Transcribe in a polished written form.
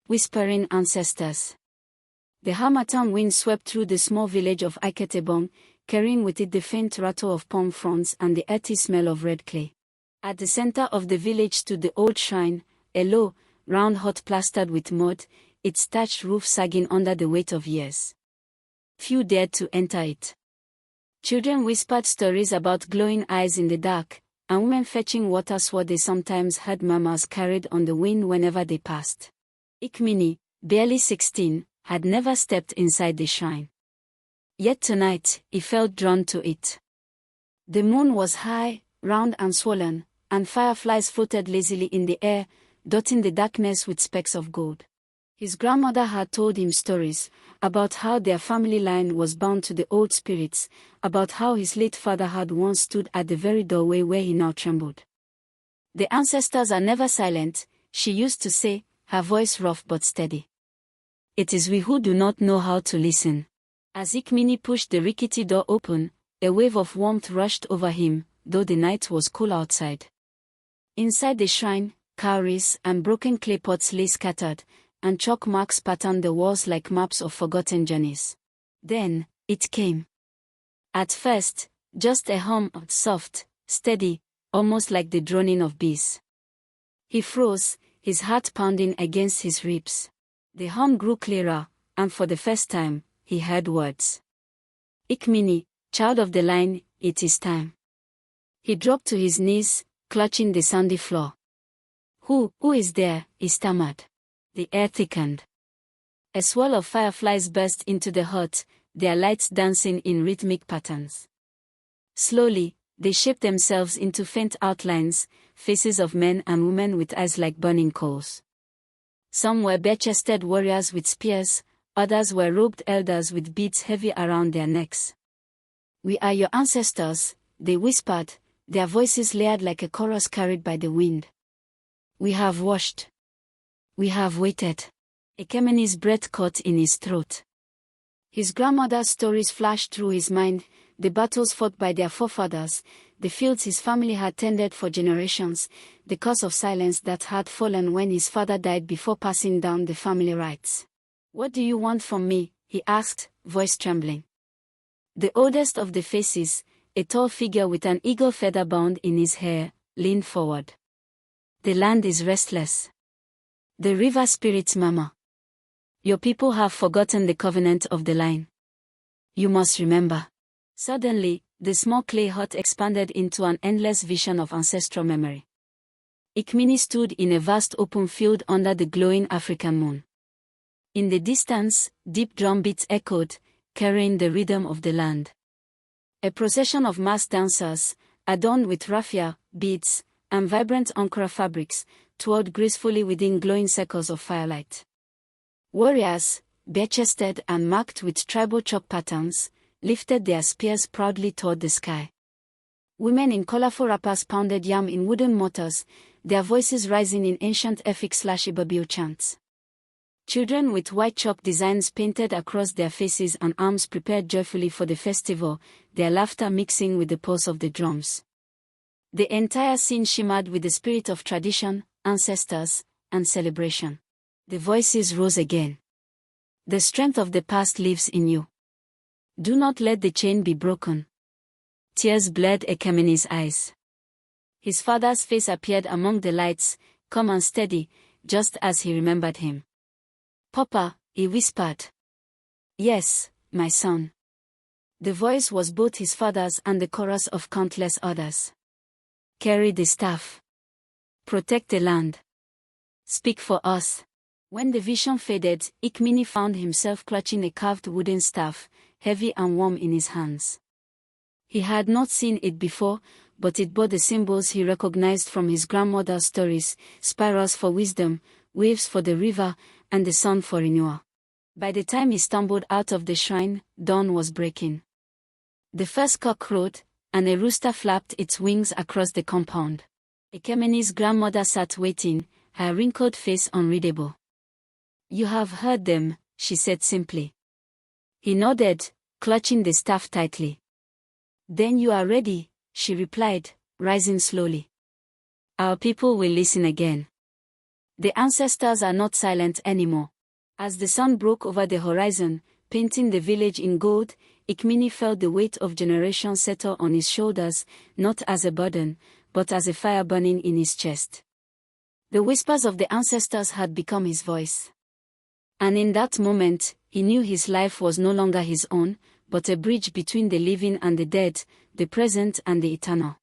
Whispering ancestors. The harmattan wind swept through the small village of Iketebong, carrying with it the faint rattle of palm fronds and the earthy smell of red clay. At the center of the village stood the old shrine, a low, round hut plastered with mud, its thatched roof sagging under the weight of years. Few dared to enter it. Children whispered stories about glowing eyes in the dark, and women fetching water swore they sometimes heard murmurs carried on the wind whenever they passed. Ikmini, barely 16, had never stepped inside the shrine. Yet tonight, he felt drawn to it. The moon was high, round and swollen, and fireflies floated lazily in the air, dotting the darkness with specks of gold. His grandmother had told him stories about how their family line was bound to the old spirits, about how his late father had once stood at the very doorway where he now trembled. The ancestors are never silent, she used to say, her voice rough but steady. It is we who do not know how to listen. As Ikmini pushed the rickety door open, a wave of warmth rushed over him, though the night was cool outside. Inside the shrine, cowries and broken clay pots lay scattered, and chalk marks patterned the walls like maps of forgotten journeys. Then, it came. At first, just a hum, soft, steady, almost like the droning of bees. He froze, his heart pounding against his ribs. The hum grew clearer, and for the first time, he heard words. Ikmini, child of the line, it is time. He dropped to his knees, clutching the sandy floor. Who is there? He stammered. The air thickened. A swirl of fireflies burst into the hut, their lights dancing in rhythmic patterns. Slowly, they shaped themselves into faint outlines, faces of men and women with eyes like burning coals. Some were bare-chested warriors with spears, others were robed elders with beads heavy around their necks. We are your ancestors, they whispered, their voices layered like a chorus carried by the wind. We have watched. We have waited. Ekemeni's breath caught in his throat. His grandmother's stories flashed through his mind, the battles fought by their forefathers, the fields his family had tended for generations, the curse of silence that had fallen when his father died before passing down the family rights. What do you want from me? He asked, voice trembling. The oldest of the faces, a tall figure with an eagle feather bound in his hair, leaned forward. The land is restless. The river spirits murmur. Your people have forgotten the covenant of the line. You must remember. Suddenly, the small clay hut expanded into an endless vision of ancestral memory. Ikmini stood in a vast open field under the glowing African moon. In the distance, deep drum beats echoed, carrying the rhythm of the land. A procession of masked dancers, adorned with raffia, beads, and vibrant Ankara fabrics, twirled gracefully within glowing circles of firelight. Warriors, bare-chested and marked with tribal chalk patterns, lifted their spears proudly toward the sky. Women in colorful wrappers pounded yam in wooden mortars, their voices rising in ancient Efik/Ibabio chants. Children with white chalk designs painted across their faces and arms prepared joyfully for the festival, their laughter mixing with the pulse of the drums. The entire scene shimmered with the spirit of tradition, ancestors, and celebration. The voices rose again. The strength of the past lives in you. Do not let the chain be broken. Tears blurred Ekemeni's eyes. His father's face appeared among the lights, calm and steady, just as he remembered him. Papa, he whispered. Yes, my son. The voice was both his father's and the chorus of countless others. Carry the staff. Protect the land. Speak for us. When the vision faded, Ikmini found himself clutching a carved wooden staff, heavy and warm in his hands. He had not seen it before, but it bore the symbols he recognized from his grandmother's stories: spirals for wisdom, waves for the river, and the sun for renewal. By the time he stumbled out of the shrine, dawn was breaking. The first cock crowed, and a rooster flapped its wings across the compound. Ekemeni's grandmother sat waiting, her wrinkled face unreadable. You have heard them, she said simply. He nodded, clutching the staff tightly. Then you are ready, she replied, rising slowly. Our people will listen again. The ancestors are not silent anymore. As the sun broke over the horizon, painting the village in gold, Ikmini felt the weight of generations settle on his shoulders, not as a burden, but as a fire burning in his chest. The whispers of the ancestors had become his voice. And in that moment, he knew his life was no longer his own, but a bridge between the living and the dead, the present and the eternal.